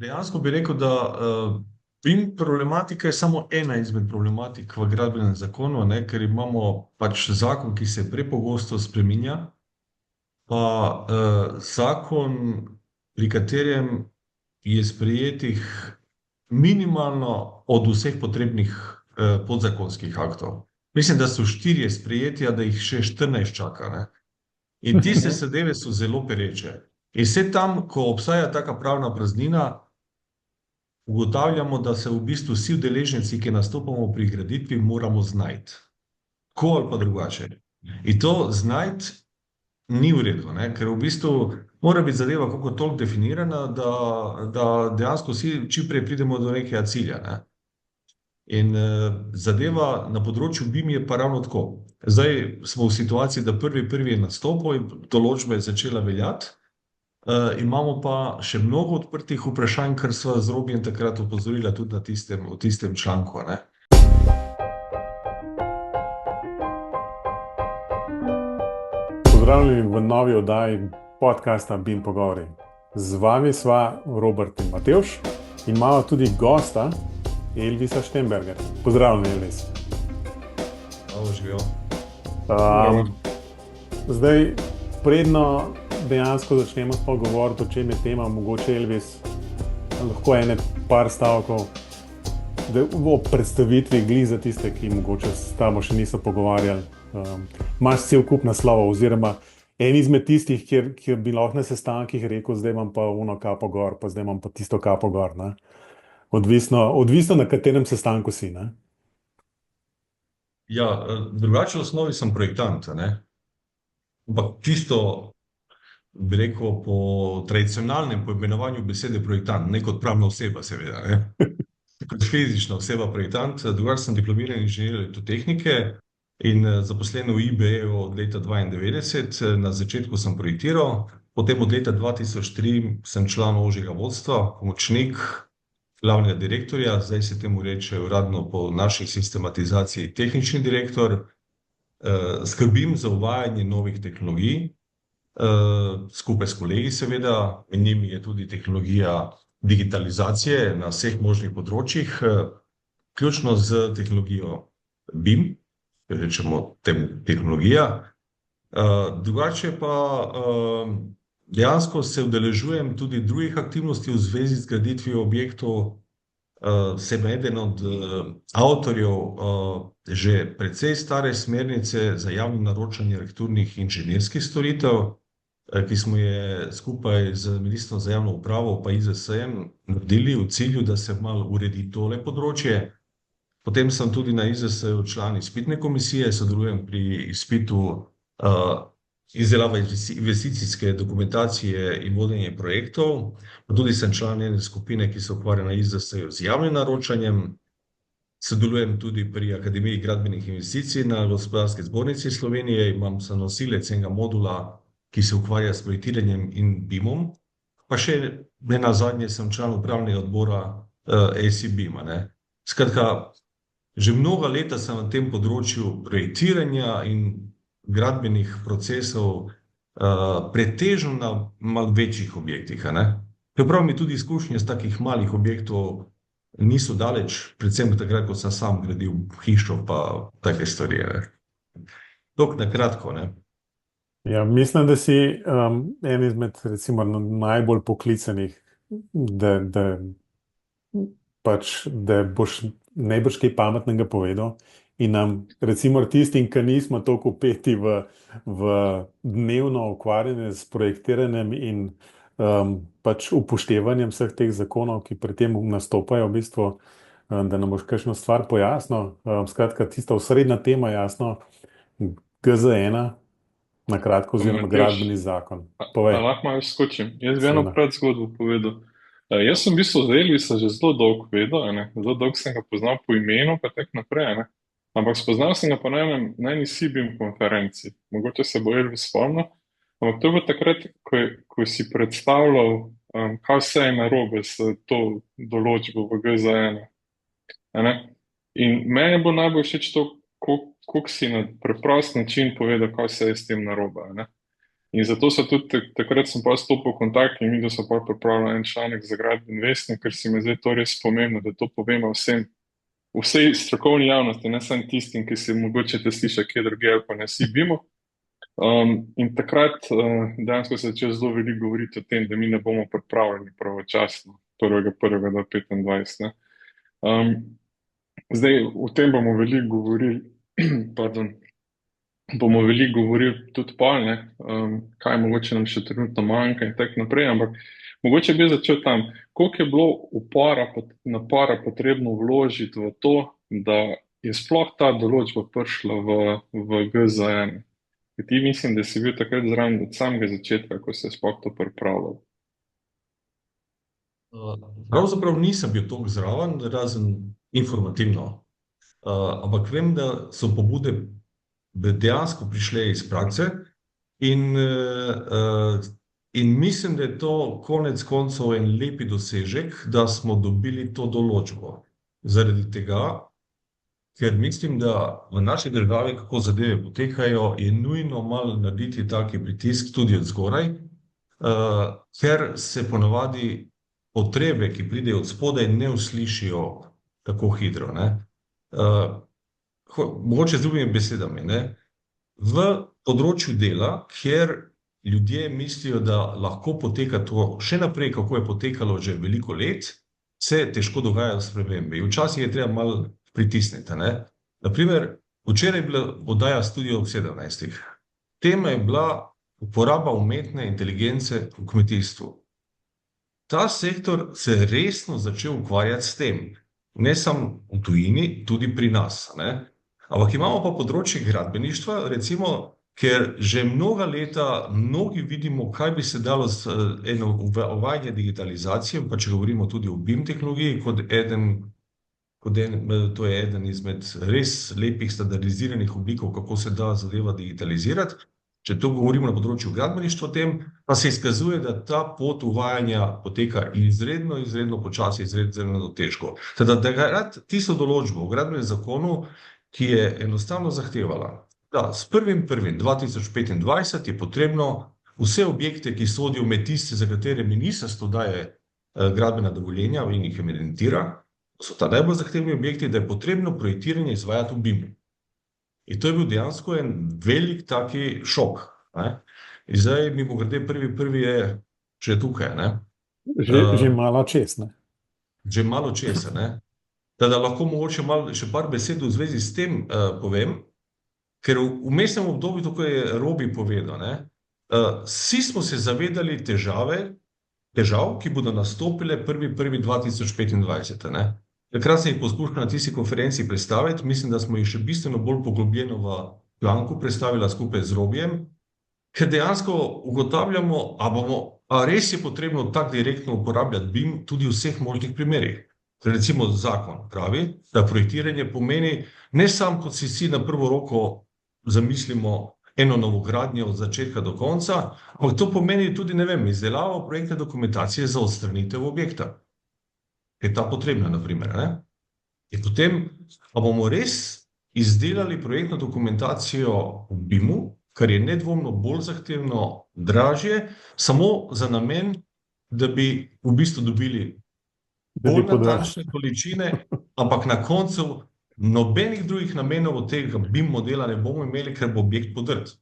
Dejansko bi rekel, da BIM problematika je samo ena izmed problematik v gradbenem zakonu, ne, ker imamo pač zakon, ki se prepogosto spreminja, pa zakon, pri katerem je sprejetih minimalno od vseh potrebnih podzakonskih aktov. Mislim, da so 4 sprejeti, a da jih še 14 čaka. Ne? In tiste zadeve so zelo pereče. In vse tam, ko obstaja taka pravna praznina, ugotavljamo, da se v bistvu vsi udeleženci, ki nastopamo pri graditvi, moramo znajti. Tako ali pa drugače. In to znajti ni v redu, ne? Ker v bistvu mora biti zadeva kako toliko definirana, da dejansko vsi čim prej pridemo do nekega cilja. Ne? In zadeva na področju BIM je pa ravno tako. Zdaj smo v situaciji, da prvi je nastopil in določba je začela veljati. Imamo pa še mnogo odprtih vprašanj, kar sva z Robijem takrat opozorila tudi v tistem članku. Ne? Pozdravljeni v novi oddaji podcasta BIM Pogovori. Z vami sva Robert in Matevž in imamo tudi gosta Elvisa Štemberga. Pozdravljeni, Elvis. Živijo. Zdaj, predno dejansko začnemo govoriti, o čem je tema, mogoče Elvis, lahko par stavkov o predstavitvi glih za tiste, ki mogoče s tabo še niso pogovarjali. Imaš cel kup naslovov, oziroma en izmed tistih, kjer bi lahko na sestankih rekel, zdaj imam pa uno kapo gor, pa zdaj imam pa tisto kapo gor. Ne? Odvisno na katerem sestanku si. Ne? Ja, drugače v osnovi sem projektant, ne? Ampak čisto, bi rekel, po tradicionalnem poimenovanju besede projektant, ne kot pravna oseba, seveda, ne? Kot fizična oseba projektant, drugače sem diplomiran inženir elektrotehnike in zaposlen v IBE od leta 1992. Na začetku sem projektiral, potem od leta 2003 sem član ožjega vodstva, pomočnik glavnega direktorja, zdaj se temu reče uradno po naši sistematizaciji tehnični direktor. Skrbim za uvajanje novih tehnologij, skupaj s kolegi seveda, in njimi je tudi tehnologija digitalizacije na vseh možnih področjih, ključno z tehnologijo BIM, rečemo temu tehnologija. Drugače pa dejansko se udeležujem tudi drugih aktivnosti v zvezi z graditvijo objektov. Sem eden od avtorjev že precej stare smernice za javno naročanje arhitekturnih inženirskih storitev, ki smo je skupaj z Ministrstvom za javno upravo pa IZS-jem naredili v cilju, da se malo uredi tole področje. Potem sem tudi na IZS-ju član izpitne komisije, sodelujem pri izpitu izdelave investicijske dokumentacije in vodenje projektov. Tudi sem član ene skupine, ki se ukvarja na IZS-ju z javnim naročanjem. Sodelujem tudi pri Akademiji gradbenih investicij na Gospodarski zbornici Slovenije. Imam sem nosilec enega modula, ki se ukvarja s projektiranjem in BIM-om. Pa še nenazadnje sem član upravnega odbora ACBIM-a. Ne? Skratka, že mnoga leta sem na tem področju projektiranja in gradbenih procesov, pretežno na malo večjih objektih. Čeprav mi tudi izkušnje z takih malih objektov niso daleč, predvsem takrat, ko sem sam gradil hišo pa take stvari. Toliko na kratko. Ne? Ja, mislim, da si en izmed recimo najbolj poklicanih, da boš najbrž kaj pametnega povedal in nam, recimo tistim, ki nismo toliko vpeti v dnevno ukvarjanje s projektiranjem in pač upoštevanjem vseh teh zakonov, ki pri tem nastopajo v bistvu, da nam boš kakšno stvar pojasnil. Skratka, tista osrednja tema, jasno, GZ1, na kratko, oziroma gradbeni zakon. Lahko malo skočim. Jaz bi eno predzgodbo povedal. Jaz sem v bistvu z Elvisa že zelo dolgo vedel, zelo dolgo sem ga poznal po imenu, pa tako naprej. Ampak spoznal sem ga pa na eni CBIM konferenci. Mogoče se bo Elvis spomnil. Ampak to je bilo takrat, ko si predstavljal, kaj vse je narobe s to določbo v GZ1. In meni je bilo najbolj všeč to, koliko si na preprost način povedal, kaj vse je s tem narobe. In zato so tudi, takrat sem pa stopil v kontakt in videl, so pa pripravili en članek za Gradbeni vestnik, ker se mi zdaj to res pomembno, da to povemo vsem, vsej strokovni javnosti, ne samo tistim, ki si mogoče te sliša kje drugje ali pa ne si bimo. In takrat dejansko se začelo zelo veliko govoriti o tem, da mi ne bomo pripravljeni pravočasno 1.1.2025. Zdaj, o tem bomo veliko govorili, pardon, bomo veliko govorili tudi pol, kaj mogoče nam še trenutno manjka in tako naprej, ampak mogoče bi začel tam, koliko je bilo napora potrebno vložiti v to, da je sploh ta določba prišla v GZN. Ti mislim, da si bil takrat zraven od samega začetka, ko se je sploh to pripravljalo. Pravzaprav nisem bil toliko zraven, razen informativno. Ampak vem, da so pobude dejansko prišle iz prakse in mislim, da je to konec koncev en lepi dosežek, da smo dobili to določbo. Zaradi tega, ker mislim, da v naši državi, kako zadeve potekajo, je nujno malo narediti taki pritisk tudi od zgoraj, ker se ponavadi potrebe, ki pridejo od spodaj, ne uslišijo tako hitro. Mogoče z drugimi besedami. V področju dela, kjer ljudje mislijo, da lahko poteka to še naprej, kako je potekalo že veliko let, se težko dogajajo spremembe. Včasih je treba malo pritisniti. Naprimer, včeraj je bila oddaja Studio ob 17. Tema je bila uporaba umetne inteligence v kmetijstvu. Ta sektor se je resno začel ukvarjati s tem. Ne samo v tujini, tudi pri nas. Ampak imamo pa področje gradbeništva, recimo, ker že mnoga leta mnogi vidimo, kaj bi se dalo z eno uvajanje digitalizacije, pa če govorimo tudi o BIM tehnologiji, to je eden izmed res lepih standardiziranih oblikov, kako se da zadeva digitalizirati. Če to govorimo na področju gradbeništva o tem, pa se izkazuje, da ta pot uvajanja poteka izredno počasi, izredno težko. Teda, da tisto določbo v gradbenem zakonu, ki je enostavno zahtevala, da s 1.1.2025 je potrebno vse objekte, ki sodijo med tiste, za katere ministrstvo daje gradbena dovoljenja in jih evidentira, so ta najbolj zahtevni objekti, da je potrebno projektiranje izvajati v BIM-u. In to je bil dejansko en velik taki šok. In zdaj mimogrede 1.1. je že tukaj. Že malo čez. Že malo čez. Da lahko mogoče malo še par besed v zvezi s tem povem, ker v vmesnem obdobju, tako je Robi povedal, vsi smo se zavedali težav, ki bodo nastopile 1.1.2025. Takrat sem jih poskušal na tisti konferenci predstaviti, mislim, da smo jih še bistveno bolj poglobljeno v planku predstavila skupaj z Robijem, ker dejansko ugotavljamo, a res je potrebno tako direktno uporabljati BIM tudi v vseh možnih primerih. Recimo zakon pravi, da projektiranje pomeni ne samo, kot si vsi na prvo roko zamislimo eno novogradnjo od začetka do konca, ampak to pomeni tudi, izdelavo projektne dokumentacije za odstranitev objekta. Je ta potrebna, naprimer. In potem pa bomo res izdelali projektno dokumentacijo v BIM-u, kar je nedvomno bolj zahtevno, dražje, samo za namen, da bi v bistvu dobili bolj natančne količine, ampak na koncu nobenih drugih namenov od tega BIM modela ne bomo imeli, ker bo objekt podrt.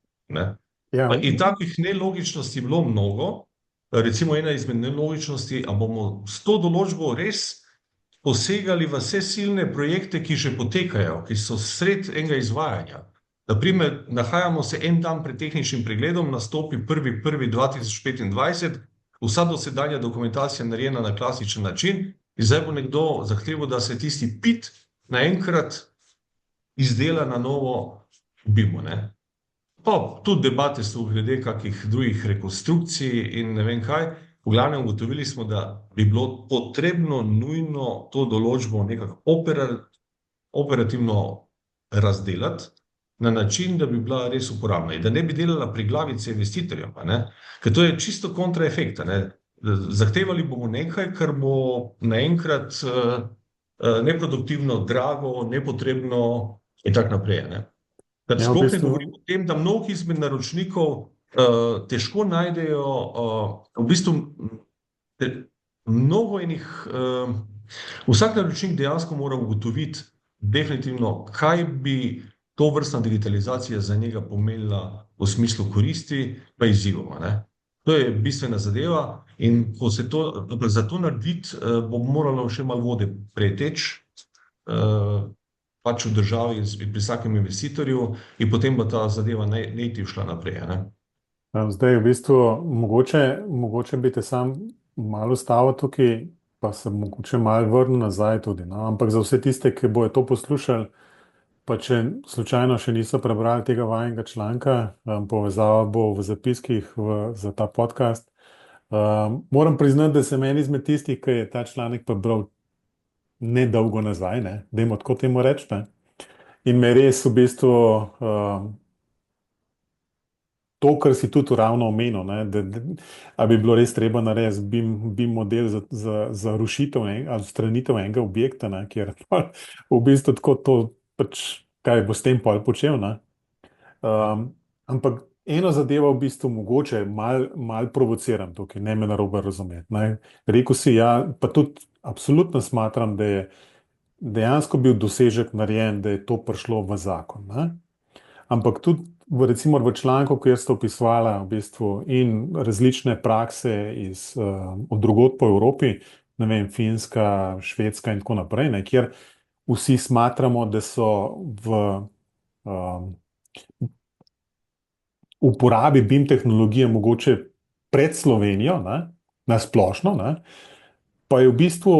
In takih nelogičnosti je bilo mnogo. Recimo ena izmed nelogičnosti, a bomo s to določbo res posegali v vse silne projekte, ki že potekajo, ki so sred enega izvajanja. Naprimer, nahajamo se en dan pred tehničnim pregledom, nastopi 1.1.2025, vsa dosedanja dokumentacija narejena na klasičen način in zdaj bo nekdo zahteval, da se tisti PIT naenkrat izdela na novo v BIM-u. Pa tudi debate so glede kakih drugih rekonstrukcij in ne vem kaj. V glavnem ugotovili smo, da bi bilo potrebno nujno to določbo nekako operativno razdelati na način, da bi bila res uporabna in da ne bi delala priglavice investitorjem, ker to je čisto kontraefekt. Zahtevali bomo nekaj, kar bo naenkrat neproduktivno, drago, nepotrebno in tako naprej. Sploh ne govorim o tem, da mnogi izmed naročnikov težko najdejo, v bistvu mnogo enih, vsak naročnik dejansko mora ugotoviti definitivno, kaj bi to vrstna digitalizacija za njega pomenila v smislu koristi, pa izzivoma, ne. To je bistvena zadeva in ko se za to narediti, bo moralo še malo vode preteči, pač v državi pri vsakem investitorju in potem bo ta zadeva native šla naprej, ne. Zdaj, v bistvu, mogoče bi te sam malo ustavil tukaj, pa se mogoče malo vrnil nazaj tudi, no? Ampak za vse tiste, ki bojo to poslušali, pa če slučajno še niso prebrali tega vajnega članka, povezava bo v zapiskih za ta podcast. Moram priznati, da se meni izmed tistih, ki je ta članek prebral nedolgo nazaj, ne, dajmo tako temu reči, ne, in me res v bistvu to, kar si tudi ravno omenil, ne, a bi bilo res treba narediti BIM model za rušitev ali odstranitev enega objekta, ne, kjer v bistvu tako to pač, kaj bo s tem pol počel, ne. Ampak eno zadevo v bistvu mogoče mal provociram tukaj, ne me narobe razumeti, ne. Rekel si, ja, pa tudi absolutno smatram, da je dejansko bil dosežek narejen, da je to prišlo v zakon, ne. Ampak tudi recimo v članku, kjer ste opisovala v bistvu in različne prakse od drugod po Evropi, ne vem, Finska, Švedska in tako naprej, ne, kjer vsi smatramo, da so v uporabi BIM tehnologije mogoče pred Slovenijo, ne, na splošno, ne, pa je v bistvu,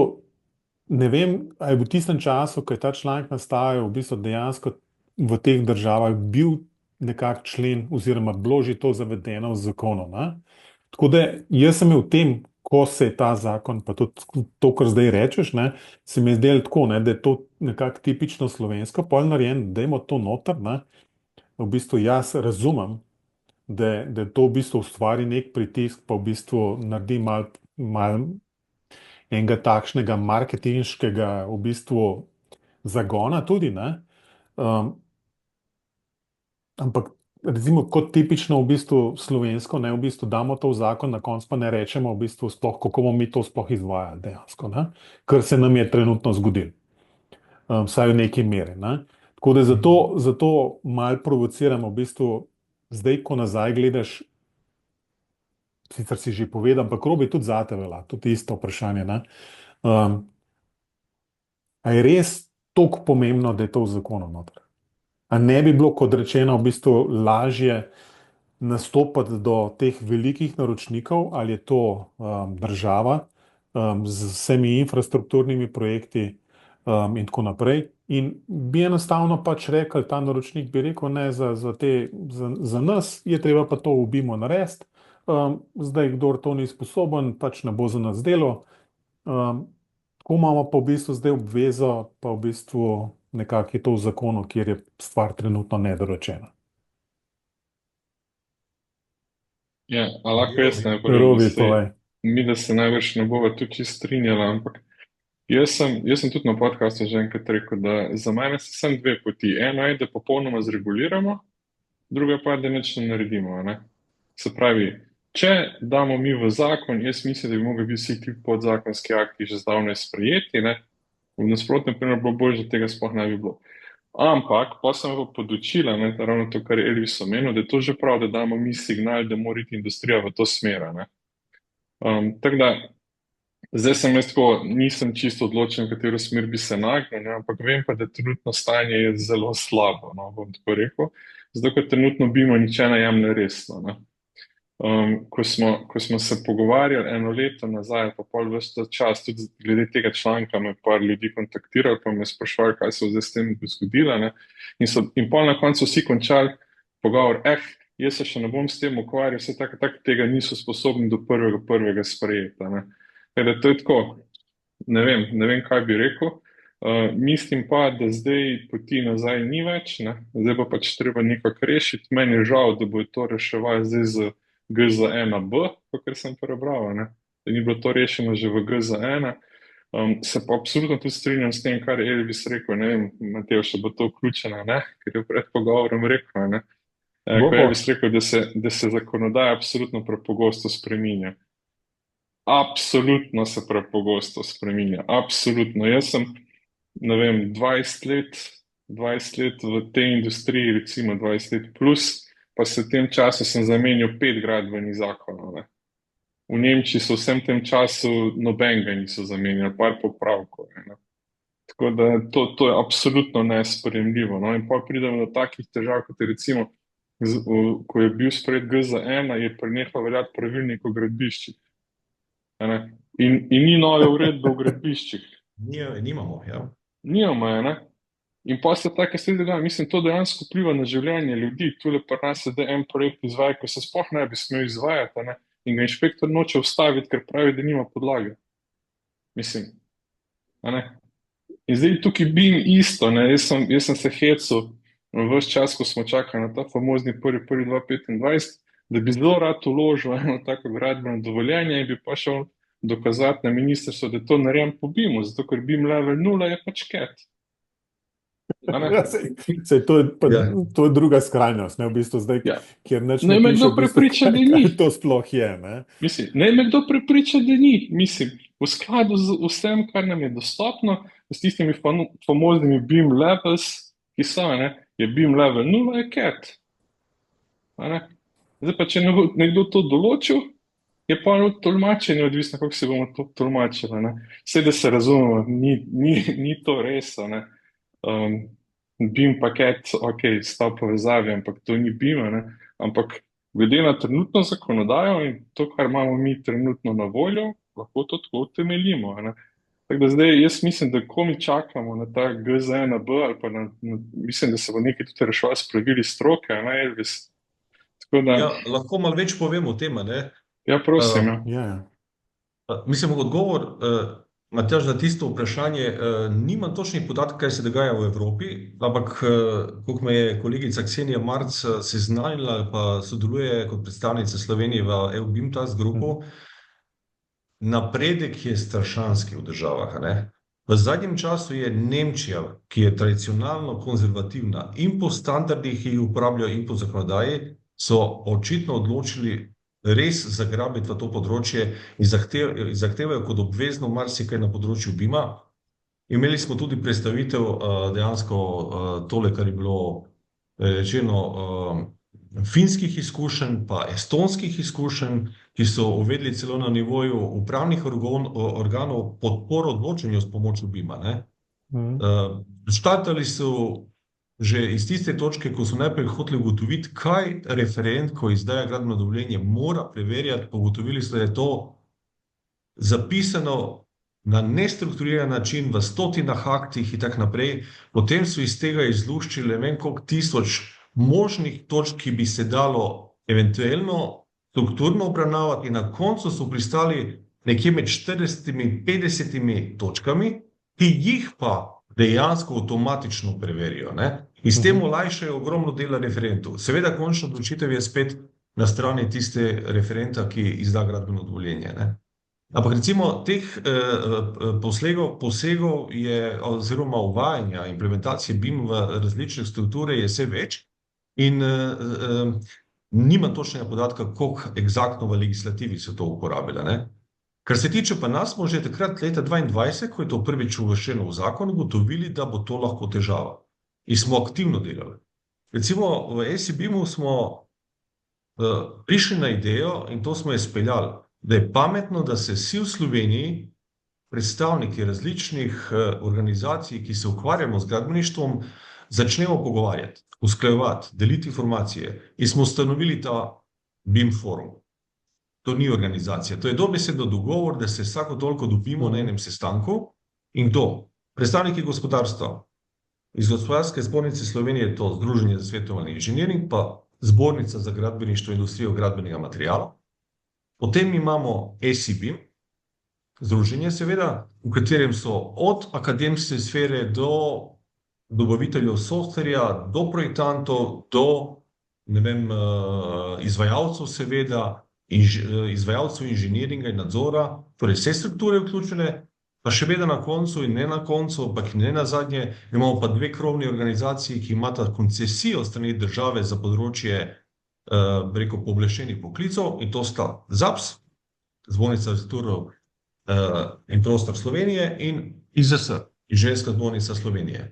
ne vem, ali je v tistem času, ko je ta članek nastajal, v bistvu dejansko v teh državah bil nekak člen oziroma bilo že to zavedeno v zakonu, ne. Tako da jaz sem imel v tem, ko se je ta zakon, pa tudi to, kar zdaj rečeš, ne, se mi je zdelo tako, ne, da je to nekako tipično slovensko, pol narejen, dajmo to noter, ne. V bistvu jaz razumem, da to v bistvu ustvari nek pritisk, pa v bistvu naredi mal enega takšnega marketinškega v bistvu zagona tudi, ne. Ampak recimo kot tipično v bistvu slovensko, ne, v bistvu damo to v zakon, na koncu pa ne rečemo v bistvu sploh, kako bomo mi to sploh izvajali dejansko, ne, kar se nam je trenutno zgodilo. Vsaj v neki meri, ne. Tako da zato malo provociramo v bistvu, zdaj, ko nazaj gledaš, sicer si že povedal, ampak Robi tudi zate velja, tudi isto vprašanje, ne. A je res toliko pomembno, da je to v zakonu noter? A ne bi bilo, kot rečeno, v bistvu lažje nastopati do teh velikih naročnikov, ali je to država z vsemi infrastrukturnimi projekti in tako naprej. In bi enostavno pač rekel, ta naročnik bi rekel, ne, za nas je treba pa to v BIM-u narediti, zdaj, kdor to ni sposoben, pač ne bo za nas delo. Tako imamo pa v bistvu zdaj obvezo, pa v bistvu nekako je to v zakonu, kjer je stvar trenutno nedorečena. Ja, a lahko jaz ne Robi, povej. Mi, da se največ ne bova tu čisto strinjala, ampak jaz sem tudi na podcastu že enkrat rekel, da za mene so samo dve poti. Eno je, da popolnoma zreguliramo, druga pa, da nič ne naredimo, ne. Se pravi, če damo mi v zakon, jaz mislim, da bi mogli biti vsi ti podzakonski akti že zdavnaj sprejeti, ne. V nasprotnem primeru bo bolje, da tega sploh ne bi bilo. Ampak, pa sem pa podučila, ne, ravno to, kar je Elvis omenil, da je to že prav, da damo mi signal, da mora iti industrija v to smer, ne. Tako da, zdaj sem jaz tako, nisem čisto odločen, v katero smer bi se nagnil, ne, ampak vem pa, da trenutno stanje je zelo slabo, no, bom tako rekel. Zato, ker trenutno BIM-a nihče ne jemlje resno, ne. Ko smo se pogovarjali eno leto nazaj, pa pol ves ta čas, tudi glede tega članka me par ljudi kontaktirali, pa me sprašvali, kaj se zdaj s tem zgodilo, ne. In pol na koncu vsi končali pogovor, jaz se še ne bom s tem ukvarjal, vse tako tega niso sposobni do 1.1. sprejeti, ne. Da to je tako, ne vem, kaj bi rekel. Mislim pa, da zdaj poti nazaj ni več, ne. Zdaj pa pač treba nekako rešiti. Meni je žal, da bo to reševali zdaj z GZ1B, kakor sem prebral, ne, da ni bilo to rešeno že v GZ1. Se pa absolutno tudi strinjam s tem, kar je Elvis rekel, ne vem, Mateo, še bo to vključeno, ne, ker je pred pogovorom rekel, ne. Ko je bi rekel, da se zakonodaja absolutno prepogosto spreminja. Absolutno se prepogosto spreminja. Absolutno. Jaz sem, ne vem, 20 let v tej industriji, recimo 20 let plus, pa se v tem času sem zamenjal 5 gradbenih zakonov. Ne. V Nemčiji so v vsem tem času nobenega niso zamenjali, par popravkov. Ne. Tako da to je absolutno nesprejemljivo. No. In pa pridemo do takih težav, kot je recimo, ko je bil sprejet GZ1, je prenehal veljati pravilnik o gradbiščih. In ni nove uredbe o gradbiščih. Nimamo, ja. Nimamo, ne? In pa se take stvari dogaja. Mislim, to dejansko vpliva na življenje ljudi. Tule pa nas se da en projekt izvaja, ko se sploh ne bi smel izvajati, ne? In ga inšpektor noče ustaviti, ker pravi, da nima podlage. Mislim, ne? In zdaj tukaj bi isto, ne? Jaz sem se hecel ves čas, ko smo čakali na ta famozni 1.1.2025, da bi zelo rad vložil eno tako gradbeno dovoljenje in bi pa šel dokazati na ministrstvo, da to naredim po BIM-u, zato ker BIM level 0 je pač cat. Ja, to je druga skrajnost, ne, v bistvu zdaj, kjer neč ne me kdo prepriča, da ni. To sploh je, ne. Mislim, ne me kdo prepriča, da ni. Mislim, v skladu z vsem, kar nam je dostopno, s tistimi famoznimi BIM levels, ki so, ne, je BIM level 0 je cat. Zdaj pa, če nekdo to določil, je pa tolmačenje odvisno, kako se bomo to tolmačili. Vse, da se razumemo, ni to res. BIM paket, ok, sta v povezavi, ampak to ni BIM. Ampak glede na trenutno zakonodajo in to, kar imamo mi trenutno na voljo, lahko to tako utemeljimo. Tako da zdaj jaz mislim, da ko mi čakamo na ta GZ1B ali pa mislim, da se bo nekaj tudi reševalo s pravili stroke, Elvis. Ja, lahko malo več povem o tem, ne? Ja, prosim. Mislim, odgovor, Matjaž, na tisto vprašanje, nimam točnih podatkov, kaj se dogaja v Evropi, ampak koliko me je kolegica Ksenija Marc seznanila, pa sodeluje kot predstavnica Slovenije v EU-BIM Task Grupu, napredek je strašanski v državah. Ne? V zadnjem času je Nemčija, ki je tradicionalno konzervativna in po standardih, ki jih uporabljajo in po zakonodaji, so očitno odločili res zagrabiti v to področje in zahtevajo kot obvezno marsikaj na področju BIM-a. Imeli smo tudi predstavitev dejansko tole, kar je bilo rečeno, finskih izkušenj, pa estonskih izkušenj, ki so uvedli celo na nivoju upravnih organov podporo odločanju s pomočjo BIM-a. Štartali so že iz tiste točke, ko so najprej hoteli ugotoviti, kaj referent, ko izdaja gradbeno dovoljenje, mora preverjati, ugotovili so, da je to zapisano na nestrukturiran način v stotinah aktih in tako naprej. Potem so iz tega izluščili ne vem koliko tisoč možnih točk, ki bi se dalo eventualno strukturno obravnavati, in na koncu so pristali nekje med 40 in 50 točkami, ki jih pa dejansko avtomatično preverijo. In s tem olajšajo ogromno dela referentu. Seveda, končna odločitev je spet na strani tiste referenta, ki izda gradbeno dovoljenje. Ampak recimo teh posegov je, oziroma uvajanja, implementacije BIM v različne strukture je vse več in nimam točnega podatka, koliko egzaktno v legislativi so to uporabljali. Kar se tiče pa nas, smo že takrat leta 2022, ko je to prvič uvrščeno v zakon, ugotovili, da bo to lahko težava. In smo aktivno delali. Recimo v SCBIM-u smo prišli na idejo, in to smo izpeljali, da je pametno, da se vsi v Sloveniji, predstavniki različnih organizacij, ki se ukvarjamo z gradbeništvom, začnemo pogovarjati, usklajevati, deliti informacije. In smo ustanovili ta BIM forum. To ni organizacija. To je dobesedno dogovor, da se vsako toliko dobimo na enem sestanku. In kdo? Predstavniki gospodarstva. Iz Gospodarske zbornice Slovenije je to Združenje za svetovalni inženiring, pa Zbornica za gradbeništvo in industrijo gradbenega materiala. Potem imamo SCBIM, združenje seveda, v katerem so od akademske sfere do dobaviteljev softverja, do projektantov, do izvajalcev seveda, izvajalcev inženiringa in nadzora, torej vse strukture vključene, pa še vedno na koncu in ne na koncu, ampak ne na zadnje, imamo pa dve krovni organizaciji, ki imata koncesijo strani države za področje preko pooblaščenih poklicov, in to sta ZAPS, Zbornica arhitekturov in prostor Slovenije, in IZS, Inženirska zbornica Slovenije.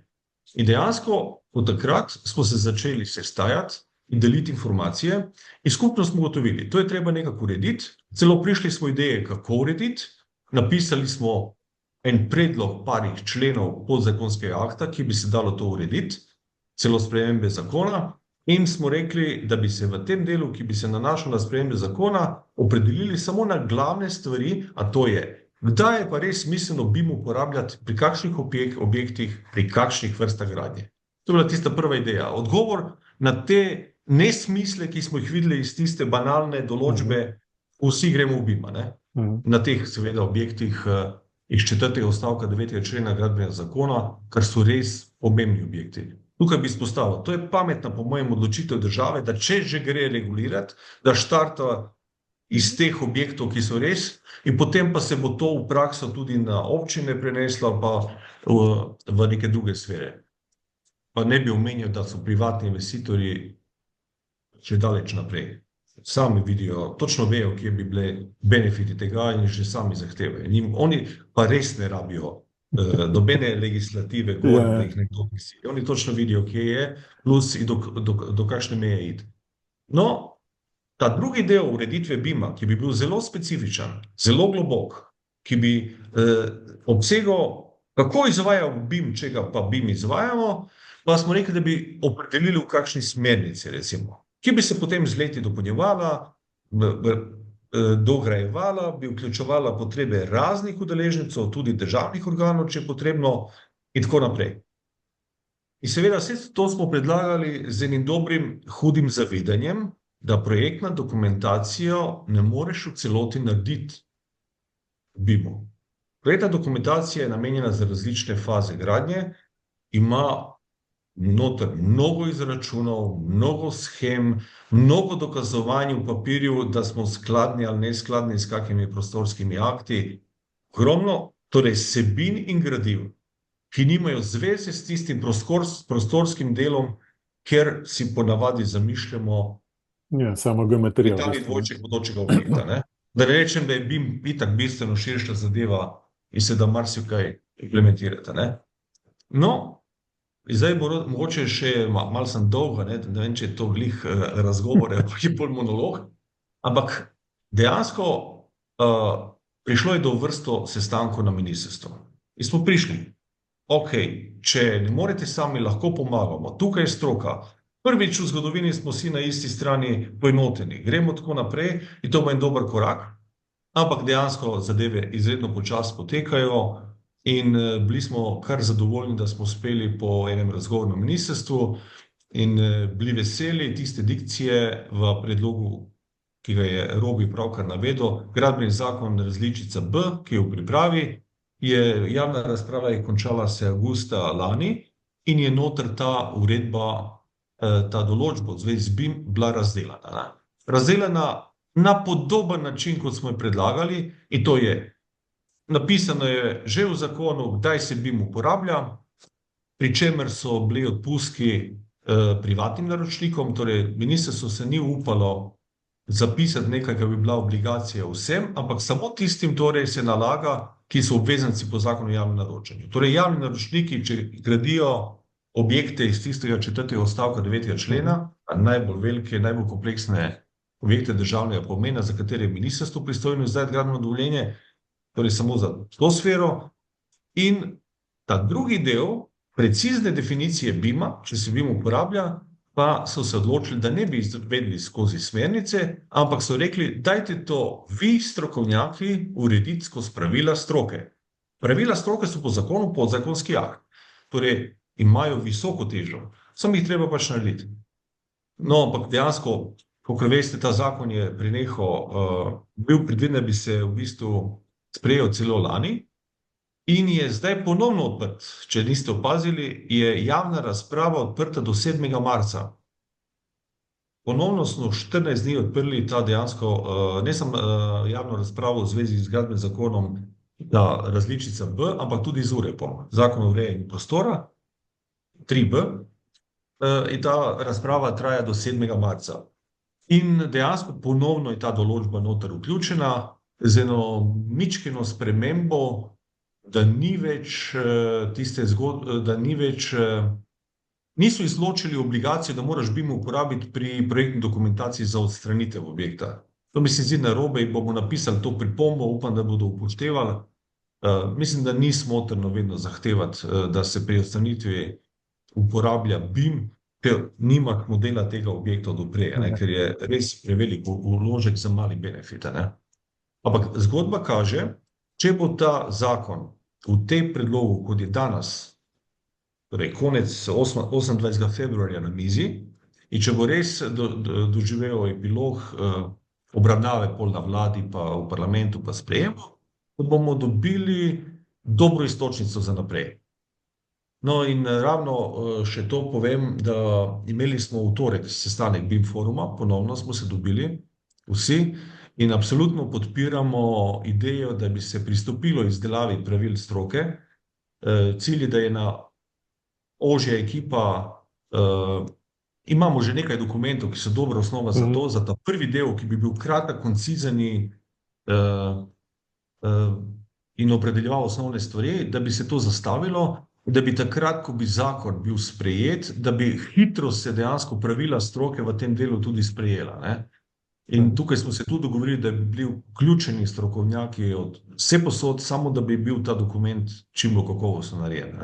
In dejansko od takrat smo se začeli sestajati in deliti informacije in skupno smo ugotovili, to je treba nekako urediti, celo prišli smo ideje, kako urediti, napisali smo en predlog parih členov podzakonskega akta, ki bi se dalo to urediti, celo spremembe zakona, in smo rekli, da bi se v tem delu, ki bi se nanašal na spremembe zakona, opredelili samo na glavne stvari, a to je, kdaj je pa res smiselno BIM uporabljati, pri kakšnih objektih, pri kakšnih vrstah gradnje. To je bila tista prva ideja. Odgovor na te nesmisle, ki smo jih videli iz tiste banalne določbe, vsi gremo v BIM, ne? Na teh seveda objektih iz 4. odstavka 9. člena gradbenega zakona, kar so res pomembni objekti. Tukaj bi izpostavil, to je pametna po mojem odločitev države, da če že gre regulirati, da štarta iz teh objektov, ki so res, in potem pa se bo to v prakso tudi na občine preneslo, pa v neke druge sfere. Pa ne bi omenil, da so privatni investitorji že daleč naprej. Sami vidijo, točno vejo, kje bi bile benefiti tega in že sami zahtevajo. Oni pa res ne rabijo nobene legislative, da jih nekdo misli. Oni točno vidijo, kje je, plus do kakšne meje iti. No, ta drugi del ureditve BIM-a, ki bi bil zelo specifičen, zelo globok, ki bi obsegal, kako izvajamo BIM, če ga pa BIM izvajamo, pa smo rekli, da bi opredelili v kakšni smernici, recimo, ki bi se potem z leti dopolnjevala, dograjevala, bi vključevala potrebe raznih udeležencev, tudi državnih organov, če je potrebno, in tako naprej. In seveda vse to smo predlagali z enim dobrim, hudim zavedanjem, da projektna dokumentacijo ne moreš v celoti narediti v BIM-u. Projektna dokumentacija je namenjena za različne faze gradnje, ima noter mnogo izračunov, mnogo shem, mnogo dokazovanj v papirju, da smo skladni ali neskladni s kakimi prostorskimi akti. Ogromno, torej vsebin in gradiv, ki nimajo zveze s tistim prostorskim delom, ker si ponavadi zamišljamo samo geometrijo. Vitalni dvojček bodočega objekta, ne? Da ne rečem, da je BIM itak bistveno širša zadeva in se da marsikaj implementirati, ne? No, zdaj bo mogoče še, malo sem dolga, ne vem, če je to glih razgovore, pa je bolj monolog, ampak dejansko prišlo je do vrsto sestankov na ministrstvu. In smo prišli, če ne morete sami, lahko pomagamo, tukaj je stroka. Prvič v zgodovini smo vsi na isti strani poenoteni. Gremo tako naprej in to bo en dober korak, ampak dejansko zadeve izredno počasi potekajo in bili smo kar zadovoljni, da smo uspeli po enem razgovoru na ministrstvu in bili veseli tiste dikcije v predlogu, ki ga je Robi pravkar navedel, gradbeni zakon različica B, ki je v pripravi, javna razprava je končala se avgusta lani in je noter ta uredba, ta določba v zvezi z BIM bila razdelana. Razdelana na podoben način, kot smo jo predlagali, in to je, napisano je že v zakonu, kdaj se BIM uporablja, pri čemer so bili odpustki privatnim naročnikom, torej ministrstvo se ni upalo zapisati nekaj, kar bi bila obligacija vsem, ampak samo tistim torej se nalaga, ki so obvezanci po zakonu o javnem naročanju. Torej javni naročniki, če gradijo objekte iz tistega 4. odstavka 9. člena, najbolj velike, najbolj kompleksne objekte državnega pomena, za katere je ministrstvo pristojno izdati gradbeno dovoljenje, torej samo za to sfero. In ta drugi del, precizne definicije BIM-a, če se BIM uporablja, pa so se odločili, da ne bi izvedli skozi smernice, ampak so rekli, dajte to vi, strokovnjaki, urediti skozi pravila stroke. Pravila stroke so po zakonu podzakonski akt. Torej, imajo visoko težo, samo jih treba pač narediti. No, ampak dejansko, kakor veste, ta zakon je prenehal, bil predviden, da bi se v bistvu sprejel celo lani in je zdaj ponovno odprt. Če niste opazili, je javna razprava odprta do 7. marca. Ponovno smo 14 dni odprli ta dejansko, ne samo javno razpravo v zvezi z gradbenim zakonom ta različica B, ampak tudi z UREP-om, Zakon o urejanju prostora, 3B, in ta razprava traja do 7. marca. In dejansko ponovno je ta določba noter vključena z eno mičkeno spremembo, da ni več niso izločili obligacijo, da moraš BIM uporabiti pri projektni dokumentaciji za odstranitev objekta. To mi se zdi narobe in bomo napisali to pripombo, upam, da bodo upoštevali. Mislim, da ni smotrno vedno zahtevati, da se pri odstranitvi uporablja BIM, ker nima modela tega objekta odpre, ker je res prevelik vložek za mali benefit. Ampak zgodba kaže, če bo ta zakon v tem predlogu, kot je danes, torej konec 28. februarja na mizi, in če bo res doživel epilog obravnave pol na vladi, pa v parlamentu, pa sprejemu, bomo dobili dobro iztočnico za naprej. No in ravno še to povem, da imeli smo v torek sestanek BIM foruma, ponovno smo se dobili vsi in absolutno podpiramo idejo, da bi se pristopilo izdelavi pravil stroke. Cilj je, da je na ožja ekipa, imamo že nekaj dokumentov, ki so dobra osnova za to, za ta prvi del, ki bi bil kratek, koncizen in opredeljeval osnovne stvari, da bi se to zastavilo, da bi takrat, ko bi zakon bil sprejet, da bi hitro se dejansko pravila stroke v tem delu tudi sprejela. In tukaj smo se tudi dogovorili, da bi bili vključeni strokovnjaki od vse posod, samo da bi bil ta dokument čim bolj kakovostno narejen.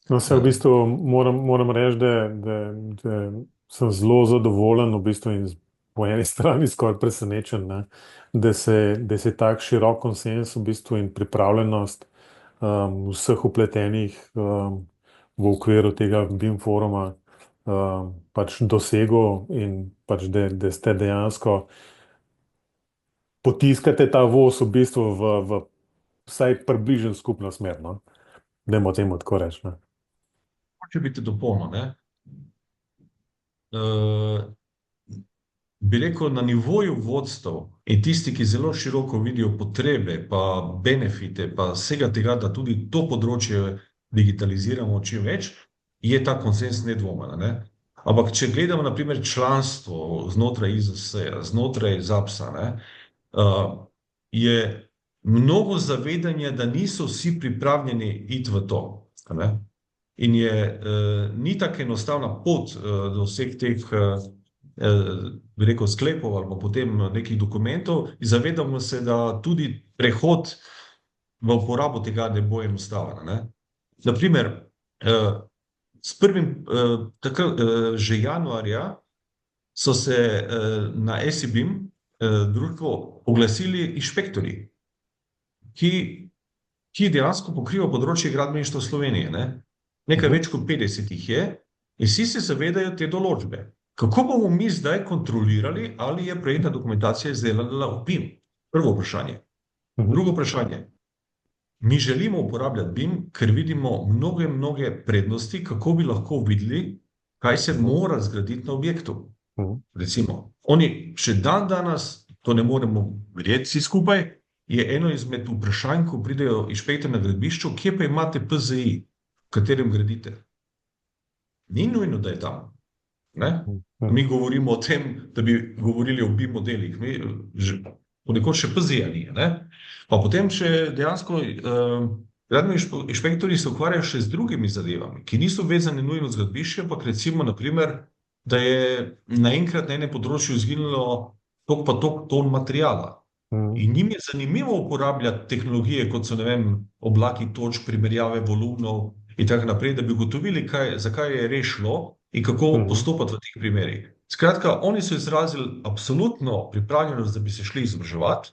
No, se v bistvu moram reči, da sem zelo zadovoljen v bistvu in po eni strani skoraj presenečen, da se tak širok konsens v bistvu in pripravljenost vseh vpletenih v okviru tega BIM foruma pač dosegel in pač, da ste dejansko potiskate ta voz v bistvu v vsaj približno skupno smer, no? Dajmo temu tako reči. Če bi te dopolnil, bi rekel, na nivoju vodstev in tisti, ki zelo široko vidijo potrebe, pa benefite, pa vsega tega, da tudi to področje digitaliziramo čim več, je ta konsens nedvomen. Ampak če gledamo na primer članstvo znotraj IZS-ja, znotraj ZAPS-a, je mnogo zavedanja, da niso vsi pripravljeni iti v to. In ni tako enostavna pot do vseh teh bi rekel, sklepov ali pa potem nekih dokumentov in zavedamo se, da tudi prehod v uporabo tega ne bo enostaven. Naprimer, s prvim, že januarja so se na SIBIM društvo oglasili inšpektorji, ki dejansko pokrivajo področje gradbeništva Slovenije. Nekaj več kot 50 jih je in vsi se zavedajo te določbe. Kako bomo mi zdaj kontrolirali, ali je projektna dokumentacija izdelana v BIM? Prvo vprašanje. Drugo vprašanje. Mi želimo uporabljati BIM, ker vidimo mnoge prednosti, kako bi lahko videli, kaj se mora zgraditi na objektu. Recimo, oni še danes, to ne moremo verjeti vsi skupaj, je eno izmed vprašanj, ko pridejo inšpektor na gradbišču, kje pa imate PZI, v katerem gradite. Ni nujno, da je tam. Mi govorimo o tem, da bi govorili o BIM modelih. Ponekod še PZI-ja ni. Pa potem še dejansko gradbeni inšpektorji se ukvarjajo še z drugimi zadevami, ki niso vezane nujno z gradbiščem, ampak recimo, naprimer, da je naenkrat na enem področju izginilo toliko pa toliko ton materijala. In njim je zanimivo uporabljati tehnologije, kot so, oblaki točk, primerjave volumnov in tako naprej, da bi ugotovili, zakaj je res šlo in kako postopati v teh primerih. Skratka, oni so izrazili absolutno pripravljenost, da bi se šli izobraževati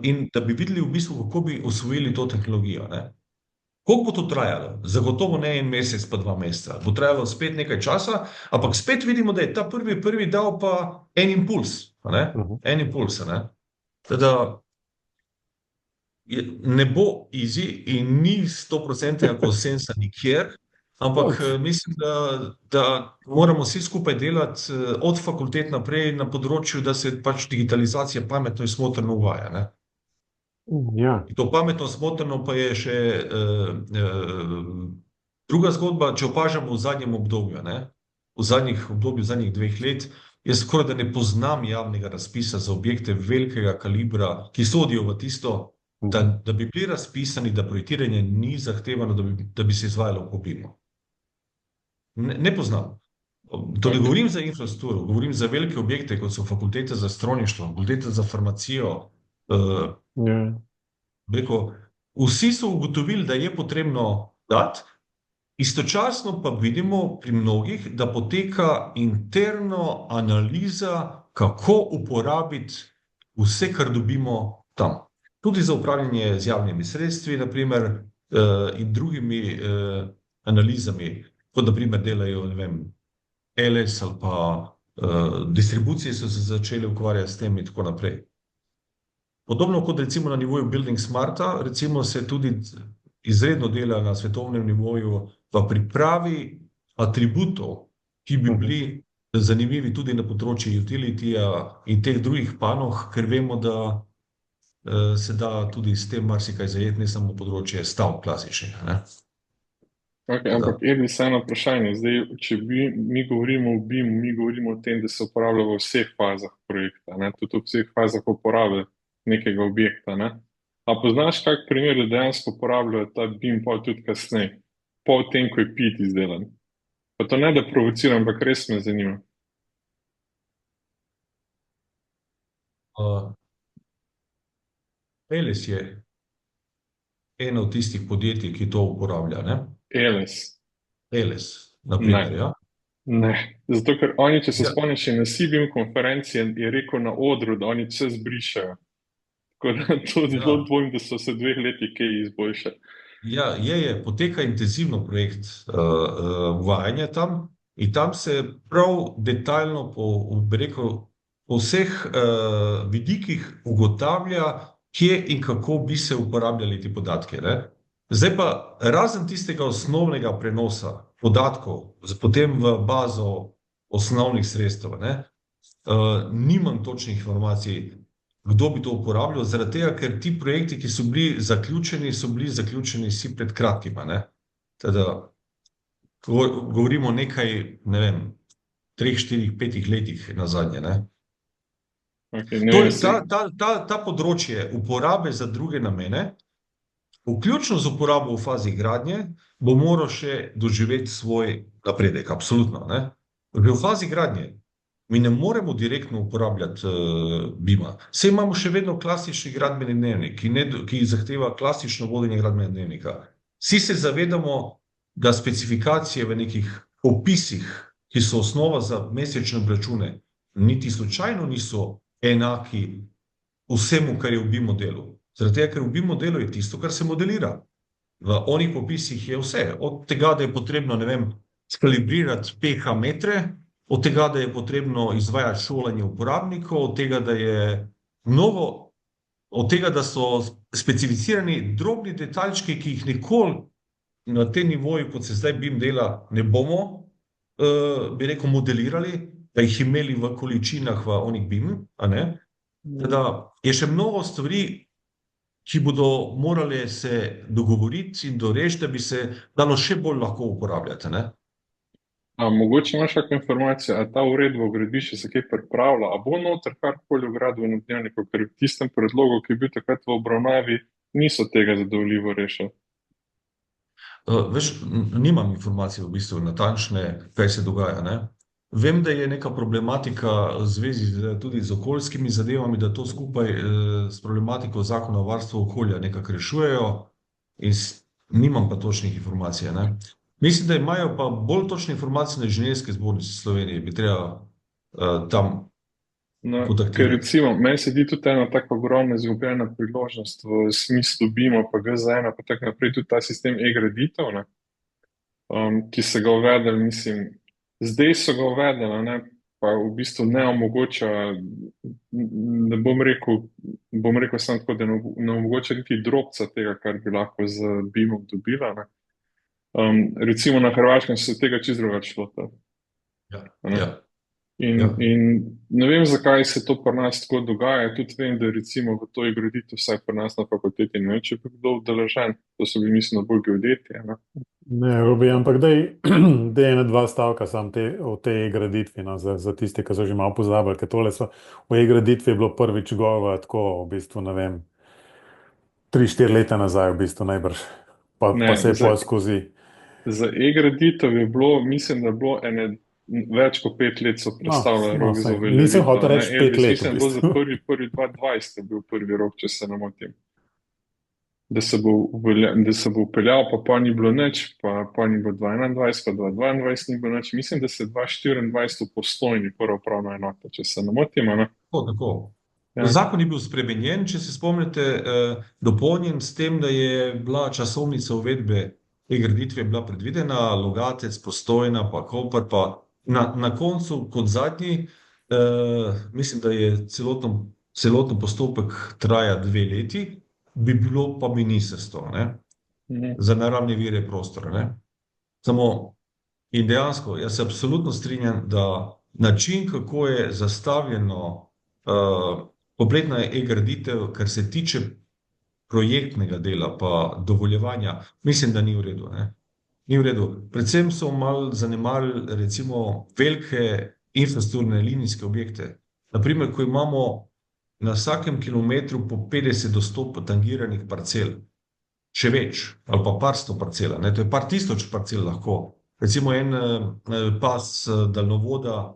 in da bi videli v bistvu, kako bi osvojili to tehnologijo. Koliko bo to trajalo? Zagotovo ne 1 mesec pa 2 meseca. Bo trajalo spet nekaj časa, ampak spet vidimo, da je ta prvi dal pa en impuls. En impuls. Teda ne bo easy in ni 100% konsensa nikjer, ampak mislim, da moramo vsi skupaj delati od fakultet naprej na področju, da se pač digitalizacija pametno in smotrno uvaja. Ja. To pametno smotrno pa je še druga zgodba, če opažamo v zadnjem obdobju, ne? V zadnjih obdobju, zadnjih 2 let, jaz skoraj da ne poznam javnega razpisa za objekte velikega kalibra, ki sodijo v tisto, da bi bili razpisani, da projektiranje ni zahtevano, da bi se izvajalo po BIM-u. Ne poznam. To ne govorim za infrastrukturo, govorim za velike objekte, kot so fakultete za strojništvo, fakultete za farmacijo. Vsi so ugotovili, da je potrebno dati, istočasno pa vidimo pri mnogih, da poteka interno analiza, kako uporabiti vse, kar dobimo tam. Tudi za upravljanje z javnimi sredstvi, naprimer, in drugimi analizami, kot naprimer delajo, ne vem, LS ali pa distribucije so se začeli ukvarjati s tem in tako naprej. Podobno kot recimo na nivoju Building Smarta, recimo se tudi izredno dela na svetovnem nivoju v pripravi atributov, ki bi bili zanimivi tudi na področju utilitija in teh drugih panog, ker vemo, da se da tudi s tem marsikaj zajeti, ne samo področje stavb klasičnih, ne. Okay, ampak Edi, samo vprašanje. Zdaj, če mi govorimo o BIM, mi govorimo o tem, da se uporablja v vseh fazah projekta, ne? Tudi v vseh fazah uporabe nekega objekta. Ne? A poznaš kak primer, da dejansko uporabljajo ta BIM pa tudi kasneje, po tem, ko je PIT izdelan? Pa to ne da provociram, ampak res me zanima. Eles je eno od tistih podjetij, ki to uporablja, ne? Eles, na primer, ja. Ne, zato ker oni, če se spomniš, na CBIM konferenci je rekel na odru, da oni vse zbrišajo. Tako da to zelo dvojim, da so se 2 leti kaj izboljšali. Ja, poteka intenzivno projekt uvajanja tam in tam se prav detaljno po vseh vidikih ugotavlja, kje in kako bi se uporabljali ti podatke, ne? Zdaj pa, razen tistega osnovnega prenosa podatkov, potem v bazo osnovnih sredstev, ne, nimam točnih informacij, kdo bi to uporabljal, zaradi tega, ker ti projekti, ki so bili zaključeni vsi pred kratkim, ne. Teda, govorimo nekaj, ne vem, 3, 4, 5 letih nazadnje, ne. Ta področje uporabe za druge namene, vključno z uporabo v fazi gradnje, bo moral še doživeti svoj napredek, absolutno, ne. V fazi gradnje mi ne moremo direktno uporabljati BIM-a. Saj imamo še vedno klasični gradbeni dnevnik, ki zahteva klasično vodenje gradbenega dnevnika. Vsi se zavedamo, da specifikacije v nekih opisih, ki so osnova za mesečne obračune, niti slučajno niso enaki vsemu, kar je v BIM modelu. Zaradi tega, ker v BIM modelu je tisto, kar se modelira. V onih popisih je vse. Od tega, da je potrebno, ne vem, skalibrirati pH metre, od tega, da je potrebno izvajati šolanje uporabnikov, od tega, da so specificirani drobni detaljčki, ki jih nikoli na tem nivoju, kot se zdaj BIM dela, ne bomo, bi rekel, modelirali, da jih imeli v količinah v onih BIM, a ne? Teda je še mnogo stvari, ki bodo morali se dogovoriti in dorešiti, da bi se dalo še bolj lahko uporabljati, ne? A mogoče imaš kakšno informacijo, a ta uredba v gradbišču se kaj pripravlja, a bo noter karkoli v gradbenem dnevniku, ker v tistem predlogu, ki je bil takrat v obravnavi, niso tega zadovoljivo rešili. Veš, nimam informacij v bistvu natančne, kaj se dogaja, ne? Vem, da je neka problematika v zvezi tudi z okoljskimi zadevami, da to skupaj s problematiko zakona o varstvu okolja nekako rešujejo in nimam pa točnih informacij, ne? Mislim, da imajo pa bolj točne informacije na Inženirski zbornici Slovenije, bi treba tam kontaktirati. Ker recimo, meni se di tudi ena tako ogromna izgubljena priložnost v smislu BIM-a pa GZ1 pa tako naprej, tudi ta sistem e-graditev, ne, ki se ga uvedeli, mislim, zdaj so ga uvedeli, ne, pa v bistvu ne omogoča, ne bom rekel samo tako, da ne omogoča niti drobca tega, kar bi lahko z BIM-om dobila, ne. Recimo na Hrvaškem se tega čisto drugače lotili. Ja. In ne vem, zakaj se to pri nas tako dogaja. Tudi vem, da recimo v to je graditev vsaj pri nas na fakulteti ne vem, če bi kdo udeležen. To so bili, mislim, bolj geodeti. Ne, Robi, ampak daj ena dva stavka sam o tej graditvi, no, za tiste, ki so že malo pozabili, ker tole so v e-graditvi bilo prvič govora tako, v bistvu, ne vem, 3-4 leta nazaj, v bistvu najbrž, pa se je pol skozi. Za e-graditev je bilo, mislim, da je bilo več kot 5 let so predstavljali rok za uveljavitev. Nisem hotel reči 5 let. Mislim, da za prvi 2020 je bil prvi rok, če se ne motim. Da se bo upeljal, pa ni bilo nič, pa ni bilo 2021, pa 2022 ni bilo nič. Mislim, da se 2024 v Postojni prva upravna enota, če se ne motim. Tako. Ja. Zakon je bil spremenjen, če se spomnite, dopolnjen s tem, da je bila časovnica uvedbe e-graditve bila predvidena, Logatec, Postojna, pa Koper, pa na koncu kot zadnji, mislim, da je celoten postopek traja 2 leti, bi bilo pa ministrstvo, za naravne vire prostora. Samo in dejansko, jaz se absolutno strinjam, da način, kako je zastavljeno kompletna e-graditev, kar se tiče projektnega dela pa dovoljevanja, mislim, da ni v redu. Ni v redu. Predvsem so malo zanemarili recimo velike infrastrukturne linijske objekte. Naprimer, ko imamo na vsakem kilometru po 50 do 100 potangiranih parcel, še več, ali pa par sto parcela, to je par tisoč parcel lahko. Recimo en pas daljnovoda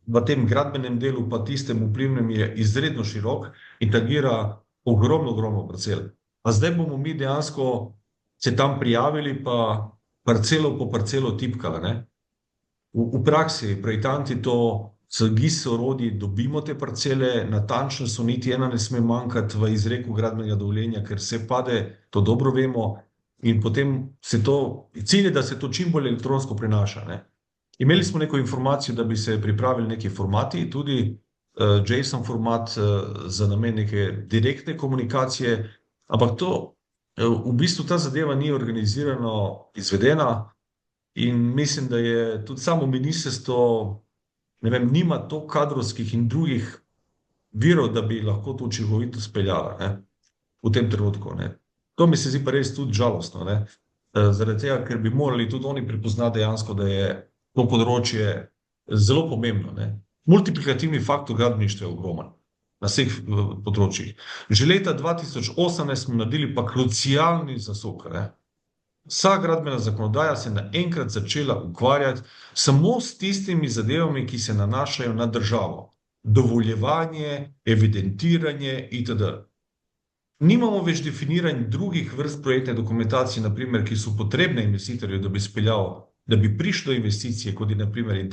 v tem gradbenem delu pa tistem vplivnem je izredno širok in tangira ogromno parcel. A zdaj bomo mi dejansko se tam prijavili pa parcelo po parcelo tipkali. V praksi projektanti to z GIS orodji dobimo te parcele, natančno so, niti ena ne sme manjkati v izreku gradbenega dovoljenja, ker se pade, to dobro vemo, in potem cilj je, da se to čim bolj elektronsko prenaša. Imeli smo neko informacijo, da bi se pripravili neki formati, tudi JSON format za namen neke direktne komunikacije, ampak v bistvu ta zadeva ni organizirano izvedena in mislim, da je tudi samo ministrstvo, nima to kadrovskih in drugih virov, da bi lahko to učinkovito speljala v tem trenutku. To mi se zdi pa res tudi žalostno, zaradi tega, ker bi morali tudi oni prepoznati dejansko, da je to področje zelo pomembno. Multiplikativni faktor gradbeništva je ogromen na vseh področjih. Že leta 2018 smo naredili pa krucialni zasuk. Vsa gradbena zakonodaja se je naenkrat začela ukvarjati samo s tistimi zadevami, ki se nanašajo na državo. Dovoljevanje, evidentiranje itd. Nimamo več definiranj drugih vrst projektne dokumentacije, naprimer, ki so potrebne investitorju, da bi speljal, da bi prišlo do investicije, kot je naprimer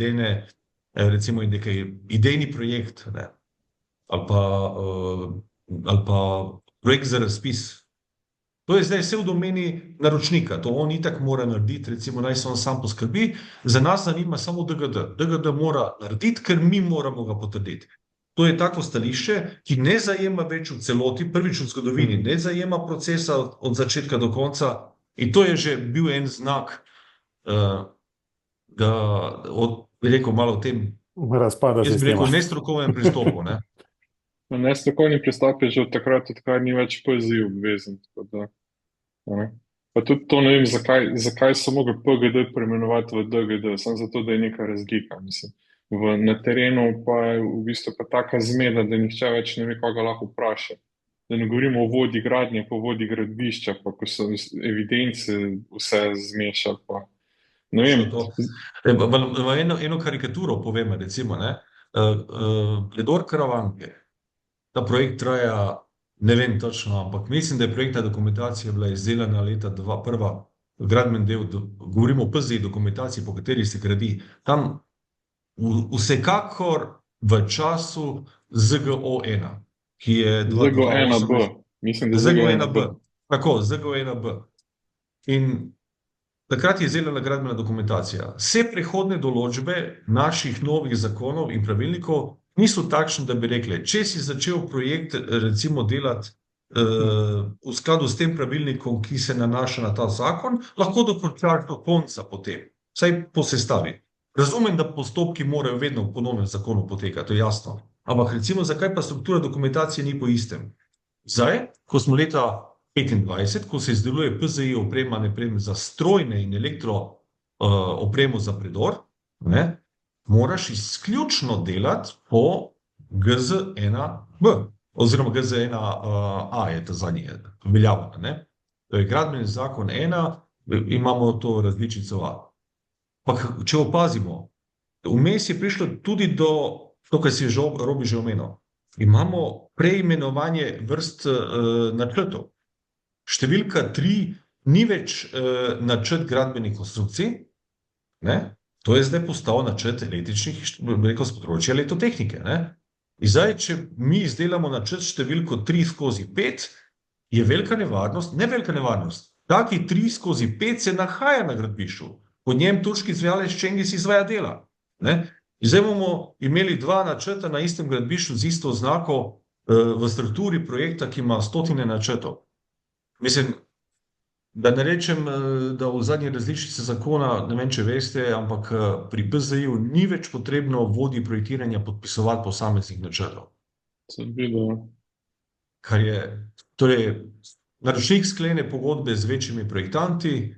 recimo nekaj idejni projekt, ali pa projekt za razpis. To je zdaj vse v domeni naročnika, to on itak mora narediti, recimo naj se on sam poskrbi, za nas zanima samo DGD. DGD mora narediti, ker mi moramo ga potrditi. To je tako stališče, ki ne zajema več v celoti, prvič v zgodovini, ne zajema procesa od začetka do konca in to je že bil en znak, da bi rekel malo o tem, razpada sistema. Jaz bi rekel nestrokovnem pristopu. Nestrokovni pristop je že od takrat, odkar ni več PZI obvezen. Pa tudi to ne vem, zakaj so mogli PGD preimenovati v DGD, samo zato, da je neka razlika. Na terenu pa je v bistvu pa taka zmeda, da nihče več ne ve, koga lahko vpraša. Da ne govorimo o vodji gradnje, pa vodji gradbišča, pa ko so evidence vse zmešali. Pa. Ne vem. Eno karikaturo povem, recimo, Predor Karavanke. Ta projekt traja, ne vem točno, ampak mislim, da je projektna dokumentacija bila izdelana leta 2001, gradben del, govorimo o PZI dokumentaciji, po kateri se gradi. Tam vsekakor v času ZGO-1, ki je ZGO-1B. Mislim, da ZGO-1B. Tako, ZGO-1B. In takrat je izdelana gradbena dokumentacija. Vse prehodne določbe naših novih zakonov in pravilnikov niso takšne, da bi rekli, če si začel projekt recimo delati v skladu s tem pravilnikom, ki se nanaša na ta zakon, lahko dokončaš do konca potem, vsaj po sestavi. Razumem, da postopki morajo vedno po novem zakonu potekati, to je jasno. Ampak recimo, zakaj pa struktura dokumentacije ni po istem? Zdaj, ko smo leta 2025, ko se izdeluje PZI oprema za strojne in elektro opremo za predor, ne, moraš izključno delati po GZ1B, oziroma GZ1A je ta zadnji veljavna, ne. To je gradbeni zakon 1, imamo to različico A. Pa če opazimo, vmes je prišlo tudi do, to, kar si Robi že omenil, imamo preimenovanje vrst načrtov. Številka 3 ni več načrt gradbenih konstrukcij, ne? To je zdaj postal načrt električnih, rekel, z področja elektrotehnike, ne? In zdaj, če mi izdelamo načrt številko 3/5, je velika nevarnost, ne velika nevarnost, taki 3/5 se nahaja na gradbišču, po njem turški izvajalec Cengiz izvaja dela, ne? Zdaj bomo imeli 2 načrta na istem gradbišču z isto oznako v strukturi projekta, ki ima stotine načrtov. Mislim, da ne rečem, da v zadnji različici zakona, ne vem, če veste, ampak pri PZI-ju ni več potrebno vodji projektiranja podpisovati posameznih načrtov. Sem videl. Kar je, torej, naročnik sklene pogodbe z večjimi projektanti,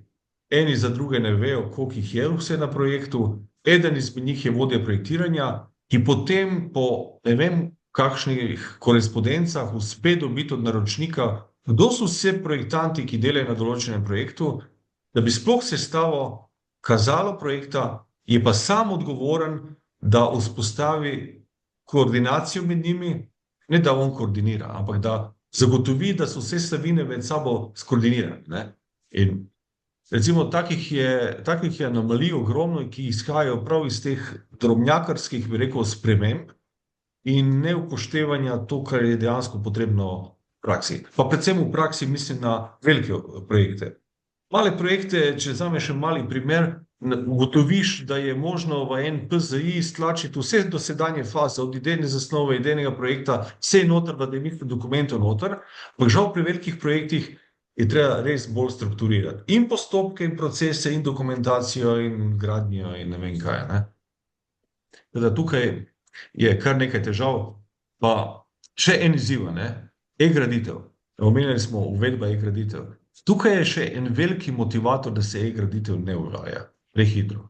eni za druge ne vejo, koliko jih je vse na projektu, eden izmed njih je vodja projektiranja, ki potem po ne vem kakšnih korespondencah uspe dobiti od naročnika, kdo so vse projektanti, ki delajo na določenem projektu, da bi sploh sestavil kazalo projekta, je pa sam odgovoren, da vzpostavi koordinacijo med njimi, ne da on koordinira, ampak da zagotovi, da so vse slavine med sabo skoordinirane, ne. In recimo takih je anomalij ogromno, ki izhajajo prav iz teh drobnjakarskih, bi rekel, sprememb in neupoštevanja to, kar je dejansko potrebno v praksi. Pa predvsem v praksi mislim na velike projekte. Male projekte, če vzameš še mali primer, ugotoviš, da je možno v en PZI stlačiti vse dosedanje faze, od idejne zasnove, idejnega projekta, vse noter, da je nekaj dokumentov noter, ampak žal pri velikih projektih je treba res bolj strukturirati. In postopke, in procese, in dokumentacijo, in gradnjo, in ne vem kaj, ne. Teda tukaj je kar nekaj težav, pa še en izziv, ne, e-graditev. Omenjali smo uvedba e-graditev. Tukaj je še en veliki motivator, da se e-graditev ne uvaja prehitro.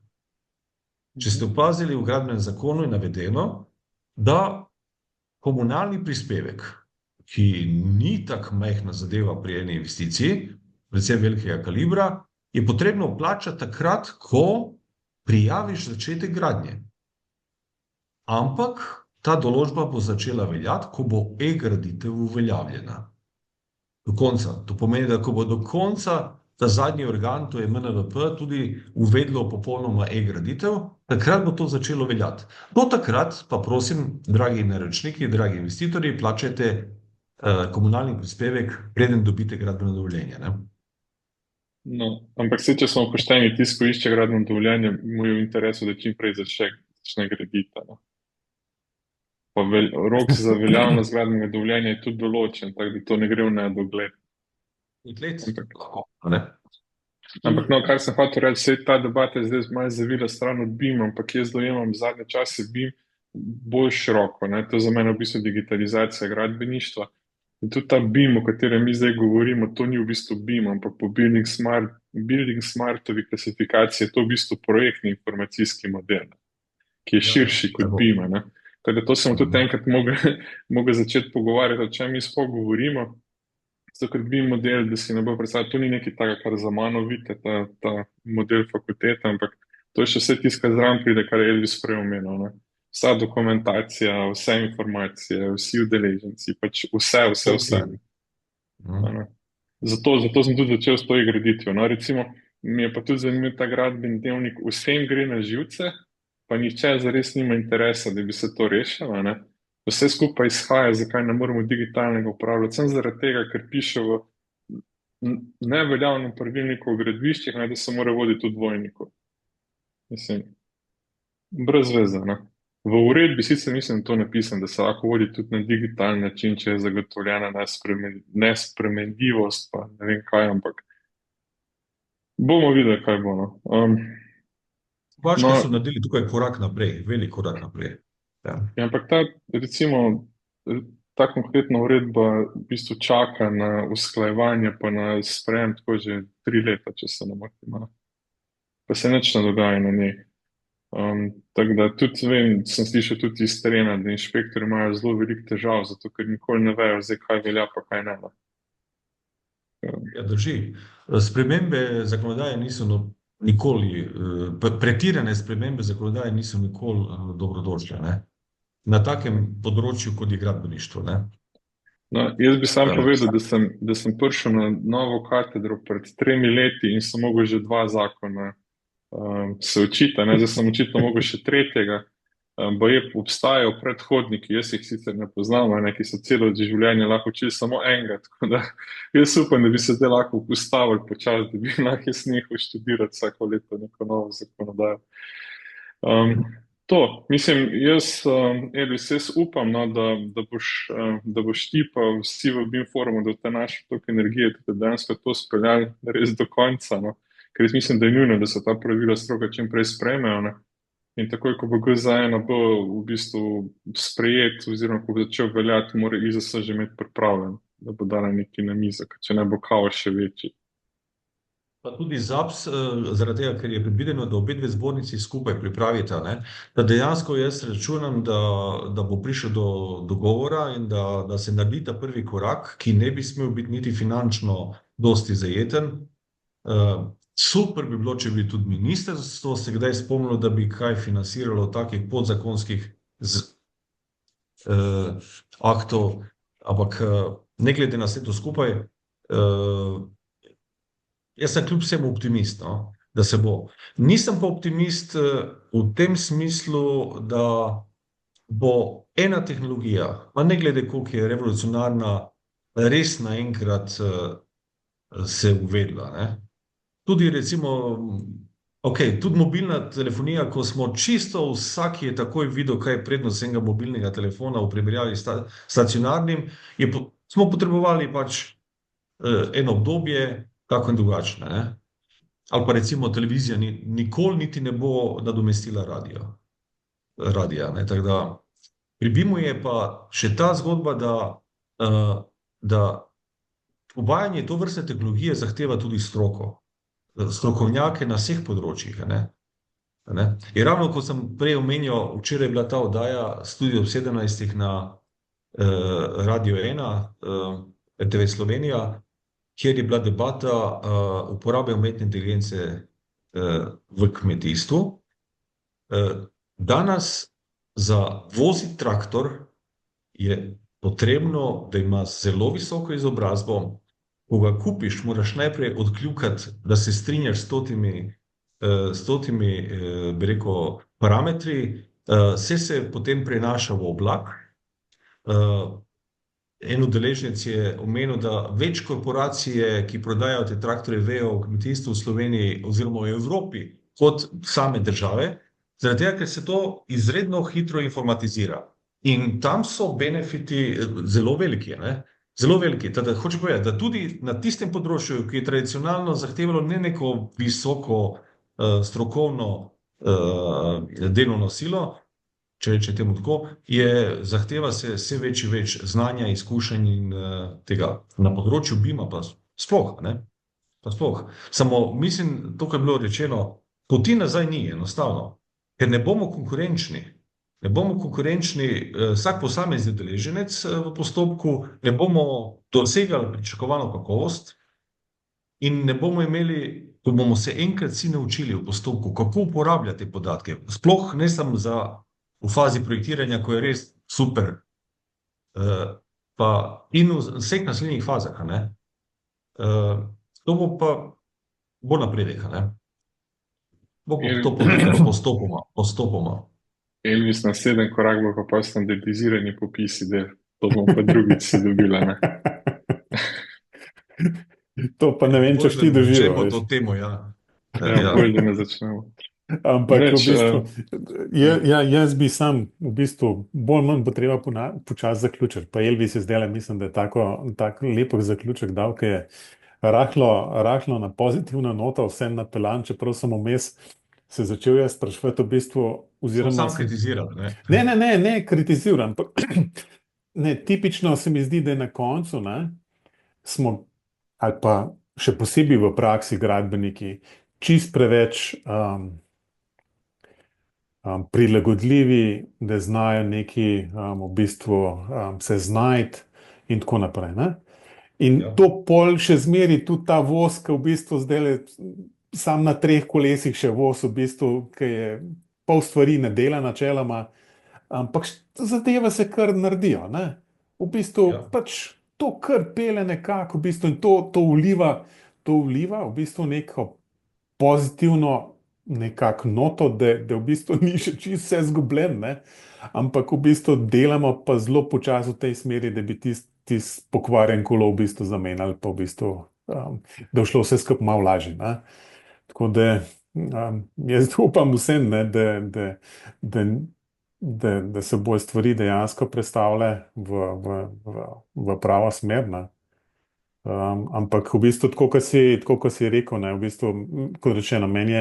Če ste opazili, v gradbenem zakonu je navedeno, da komunalni prispevek, ki ni tako majhna zadeva pri eni investiciji, predvsem velikega kalibra, je potrebno plačati takrat, ko prijaviš začetek gradnje. Ampak ta določba bo začela veljati, ko bo e-graditev uveljavljena. Do konca. To pomeni, da ko bo do konca ta zadnji organ, to je MNVP, tudi uvedlo popolnoma e-graditev, takrat bo to začelo veljati. Do takrat pa prosim, dragi naročniki, dragi investitorji, plačajte komunalni prispevek, preden dobite gradbeno dovoljenje, ne? No, ampak če smo pošteni, tisti, ko išče gradbeno dovoljenje, mu je v interesu, da čim prej začne graditi, ne? Pa rok za veljavnost gradbenega dovoljenja je tudi določen, tako da to ne gre v nedogled. Ampak no, kar sem hotel reči, vse ta debata je zdaj malo zavila stran od BIM, ampak jaz dojemam zadnje čase BIM bolj široko, ne? To je za mene v bistvu digitalizacija gradbeništva. In tudi ta BIM, o katerem mi zdaj govorimo, to ni v bistvu BIM, ampak po Building Smartovi klasifikaciji je to v bistvu projektni informacijski model, ki je širši kot BIM, ne? Tako da to sem tudi enkrat mogel začeti pogovarjati, o čem mi sploh govorimo. Zato, ker BIM model, da si ne bo predstavljati, to ni nekaj takega, kar za mano vidite, ta model fakultete, ampak to je še vse tisto, kar zraven pride, kar je Elvis prej omenil, ne. Vsa dokumentacija, vse informacije, vsi udeleženci, pač vse. Zato sem tudi začel s to e-graditvijo. No, recimo, mi je pa tudi zanimiv ta gradbeni dnevnik, vsem gre na živce, pa nihče zares nima interesa, da bi se to rešilo, ne. Vse skupaj izhaja, zakaj ne moremo digitalnega upravljati, samo zaradi tega, ker piše v neveljavnem pravilniku o gradbiščih, da se mora voditi v dvojniku. Mislim, brez veze, ne. V uredbi sicer mislim to napisano, da se lahko vodi tudi na digitalni način, če je zagotovljena nespremenljivost, pa ne vem kaj, ampak bomo videli, kaj bo, no. Hrvaški so No, naredili tukaj korak naprej, velik korak naprej. Ja. ja, ampak recimo, ta konkretna uredba v bistvu čaka na usklajevanje, pa na sprejem tako že 3 leta, če se ne motim. Ne. Pa se nič ne dogaja na njej. Tako da tudi vem, sem slišal tudi iz terena, da inšpektori imajo zelo veliko težav, zato ker nikoli ne vejo, zdaj kaj velja, pa kaj ne. Ne. Ja, drži. Spremembe zakonodaje niso nikoli, pretirane spremembe zakonodaje niso nikoli dobrodošle, ne? Na takem področju, kot je gradbeništvo. Ne? No, jaz bi sam povedal, da sem prišel na novo katedro pred 3 leti in sem mogel že 2 zakona se učiti, ne? Zdaj sem očitno mogel še tretjega. Baje obstajajo predhodniki, jaz jih sicer ne poznam, ne, ki so celo življenje lahko učili samo enega. Tako da jaz upam, da bi se zdaj lahko ustavili počasi, da bi lahko jaz nehal študirati vsako leto neko novo zakonodajo. To, mislim, Elvis, jaz upam, no, da boš ti pa vsi v BIM-forumu, da te naš tok energije, da dejansko to speljali res do konca, no. Ker jaz mislim, da je nujno, da se ta pravila stroga čim prej sprejmejo, ne. In takoj, ko bo GZ1 bo v bistvu sprejet, oziroma ko bo začel veljati, mora IZS že imeti pripravljen, da bo dala nekaj na mizek, če ne bo kaos še večji. Pa tudi ZAPS, zaradi tega, ker je predvideno, da obe dve zbornici skupaj pripravita, ne, da dejansko jaz računam, da bo prišel do dogovora in da se naredi ta prvi korak, ki ne bi smel biti niti finančno dosti zajeten. Super bi bilo, če bi tudi ministrstvo se kdaj spomnilo, da bi kaj financiralo takih podzakonskih aktov, ampak ne glede na vse to skupaj, jaz sem kljub vsemu optimist, no, da se bo. Nisem pa optimist v tem smislu, da bo ena tehnologija, pa ne glede koliko je revolucionarna, res naenkrat se uvedla, ne. Tudi recimo, tudi mobilna telefonija, ko smo čisto vsak je takoj videl, kaj je prednost enega mobilnega telefona v primerjavi s stacionarnim, smo potrebovali pač eno obdobje, kako in drugačno, ne. Ali pa recimo televizija nikoli niti ne bo nadomestila radija, ne, tako da pri BIM-u je pa še ta zgodba, da uvajanje tovrstne tehnologije zahteva tudi strokovnjake na vseh področjih, ne. In ravno, ko sem prej omenjal, včeraj je bila ta oddaja Studio ob 17 na Radio 1, RTV Slovenija, kjer je bila debata uporabe umetne inteligence v kmetijstvu. Danes za voziti traktor je potrebno, da ima zelo visoko izobrazbo. Ko ga kupiš, moraš najprej odkljukati, da se strinjaš s totimi, bi rekel, parametri, vse se potem prenaša v oblak. En udeleženec je omenil, da več korporacije, ki prodajajo te traktorje, vejo o kmetijstvu v Sloveniji oziroma v Evropi kot same države, zaradi tega, ker se to izredno hitro informatizira. In tam so benefiti zelo veliki, ne? Zelo veliki. Teda hočem povedati, da tudi na tistem področju, ki je tradicionalno zahtevalo ne neko visoko strokovno delovno silo, če reče temu tako, zahteva se vse več znanja, izkušenj in tega. Na področju BIM-a pa sploh, ne? Pa sploh. Samo mislim, to, kar je bilo rečeno, poti nazaj ni enostavno, ker ne bomo konkurenčni. Ne bomo konkurenčni, vsak posamezni udeleženec v postopku, ne bomo dosegali pričakovano kakovost in ne bomo imeli, ko bomo se enkrat vsi naučili v postopku, kako uporabljati te podatke. Sploh ne samo v fazi projektiranja, ko je res super, pa in v vseh naslednjih fazah, ne. To bo pa bolj napredek, ne. Bo to postopoma. Elvis, naslednji korak bo pa standardizirani popisi, da to bomo pa drugič si dobila, ne. To pa ne vem, če ti doživel. Če bo to temo, ja. Ja, bolj, da ne začnemo. Ampak v bistvu, jaz bi sam v bistvu bolj manj bo treba počasi zaključiti. Pa Elvis je zdaj, mislim, da je tako lepok zaključek dal, ki je rahlo na pozitivna nota, vsem napeljan, čeprav sem vmes se začel jaz spraševati v bistvu, oziroma Sam kritiziral, ne? Ne kritiziram. Ne, tipično se mi zdi, da na koncu smo, ali pa še posebej v praksi gradbeniki, čist preveč prilagodljivi, da znajo neki v bistvu se znajti in tako naprej. Ne? In to pol še zmeri tudi ta voz, ki v bistvu zdaj sam na 3 kolesih še voz, v bistvu, ki je pol stvari ne dela načeloma, ampak zadeve se kar naredijo. Ne? V bistvu pač to kar pele nekako v bistvu in to vliva v bistvu neko pozitivno nekako noto, da v bistvu ni še čisto vse zgubljen, ne? Ampak v bistvu delamo pa zelo počasi v tej smeri, da bi tisti pokvarjen kolo v bistvu zamenjali, pa v bistvu, da šlo vse skupaj malo lažje. Tako da jaz upam vsem, ne, da se bojo stvari dejansko prestavile v pravo smer. Ne. Ampak v bistvu, tako kot si rekel, ne, v bistvu, kot rečeno, meni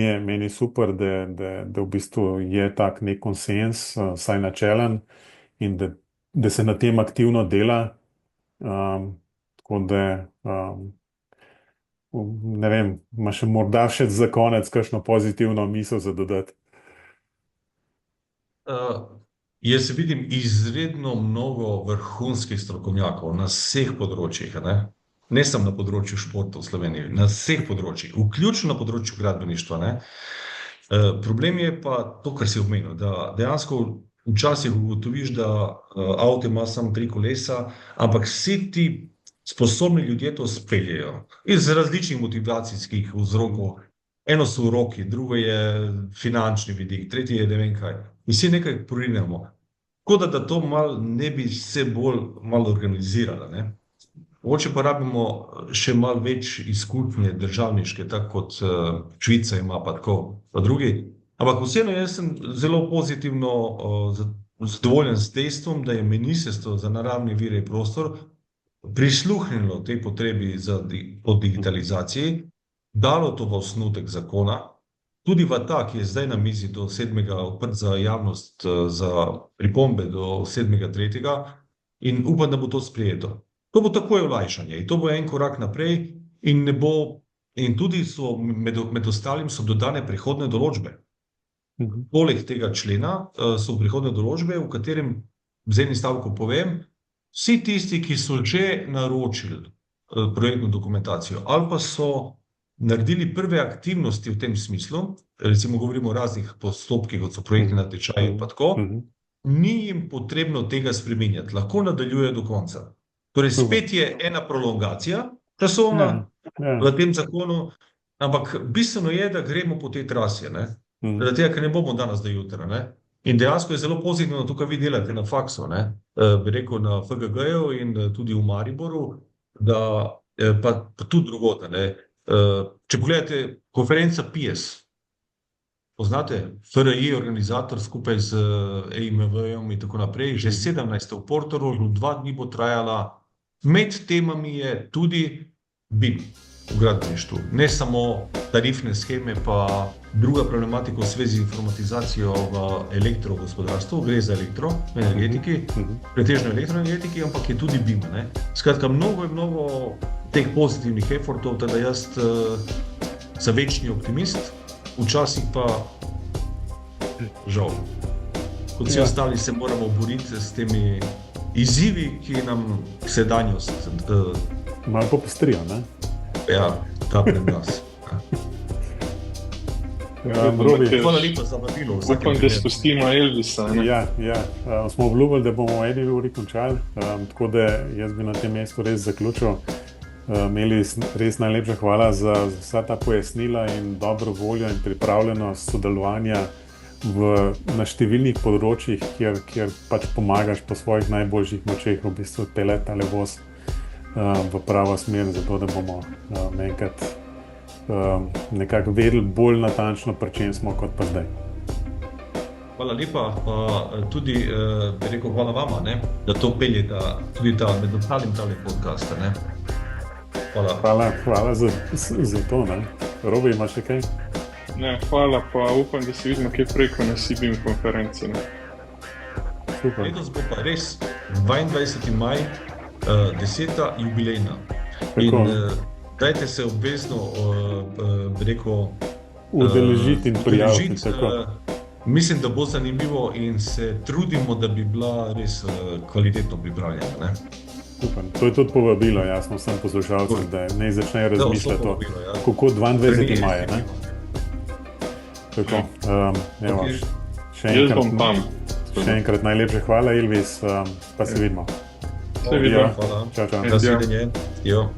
je super, da v bistvu je tak nek konsens, saj načelen, in da se na tem aktivno dela. Tako da ne vem, ima še morda še za konec kakšno pozitivno misel za dodati? Jaz vidim izredno mnogo vrhunskih strokovnjakov na vseh področjih, ne samo na področju športa v Sloveniji, na vseh področjih, vključno na področju gradbeništva. Ne? Problem je pa to, kar si omenil, da dejansko včasih ugotoviš, da avto ima samo 3 kolesa, ampak vsi ti sposobni ljudje to speljejo iz različnih motivacijskih vzrokov. Eno so uroki, drugo je finančni vidik, tretji je ne vem kaj. In vsi nekaj porinemo. Tako da to ne bi se bolj malo organizirala. Ne? Mogoče pa rabimo še malo več izkušnje državniške, tako kot Švica ima, pa tako pa drugi. Ampak vseeno jaz sem zelo pozitivno zadovoljen s dejstvom, da je Ministrstvo za naravne vire in prostor prisluhnilo tej potrebi po digitalizaciji, dalo to v osnutek zakona, tudi v ta, ki je zdaj na mizi do 7. odprt za javnost, za pripombe do 7.3. In upam, da bo to sprejeto. To bo takoj olajšanje in to bo en korak naprej in tudi so med ostalim so dodane prehodne določbe. Poleg tega člena so prehodne določbe, v katerem z enim stavkom povem, vsi tisti, ki so že naročili projektno dokumentacijo ali pa so naredili prve aktivnosti v tem smislu, recimo govorimo o raznih postopkih, kot so projektni natečaji in pa tako, ni jim potrebno tega spreminjati, lahko nadaljuje do konca. Torej spet je ena prolongacija časovna v tem zakonu, ampak bistveno je, da gremo po tej trasi, zaradi tega, ker ne bomo danes do jutra. In dejansko je zelo pozitivno, tukaj vi delate na faksu, bi rekel na FGG-ju in tudi v Mariboru, da pa tudi drugod. Če pogledate konferenca PIES, poznate, FRI organizator skupaj z EIMV-jem in tako naprej, že 17. v Portorožu, 2 dni bo trajala, med temami je tudi BIM v gradbeništvu, ne samo tarifne sheme, pa druga problematika v zvezi z informatizacijo v elektrogospodarstvu, gre za elektroenergetiki, pretežno elektroenergetiki, ampak je tudi BIM. Skratka, mnogo je mnogo teh pozitivnih effortov, teda jaz sem večni optimist, včasih pa žal. Kot vsi ostali se moramo boriti s temi izzivi, ki nam sedanjost malo popestrijo, ne? Ja, ta pred nas. Hvala lepa za vabilo. Upam, da spustimo Elvisa. Ja, smo obljubili, da bomo v 1 uri končali, tako da jaz bi na tem mestu res zaključil. Imeli res najlepša hvala za vsa ta pojasnila in dobro voljo in pripravljenost sodelovanja na številnih področjih, kjer pač pomagaš po svojih najboljših močeh v bistvu peljati tale voz v pravo smer, zato da bomo enkrat nekako vedeli bolj natančno, pri čem smo kot pa zdaj. Hvala lepa, pa tudi bi rekel hvala vama, da to peljete tudi med ostalim tale podcasta. Hvala za to. Robi, imaš še kaj? Ne, hvala, pa upam, da se vidimo kje preko na CBIM konferenci. Ne. Super. Letos bo pa res 22. maj, 10. jubilejna. In dajte se obvezno, bi rekel, Udeležiti in prijaviti. udeležiti. Mislim, da bo zanimivo in se trudimo, da bi bila res kvalitetno pripravljena. Ne? Super. To je tudi povabilo, jasno, vsem poslušalcem, da ne začnejo razmišljati o kako 22. maja. Ne? Tako, evo, Okay. še enkrat najlepše hvala, Elvis, pa se vidimo. Se vidimo. Hvala. Čau, čau. Nasvidenje. Jo.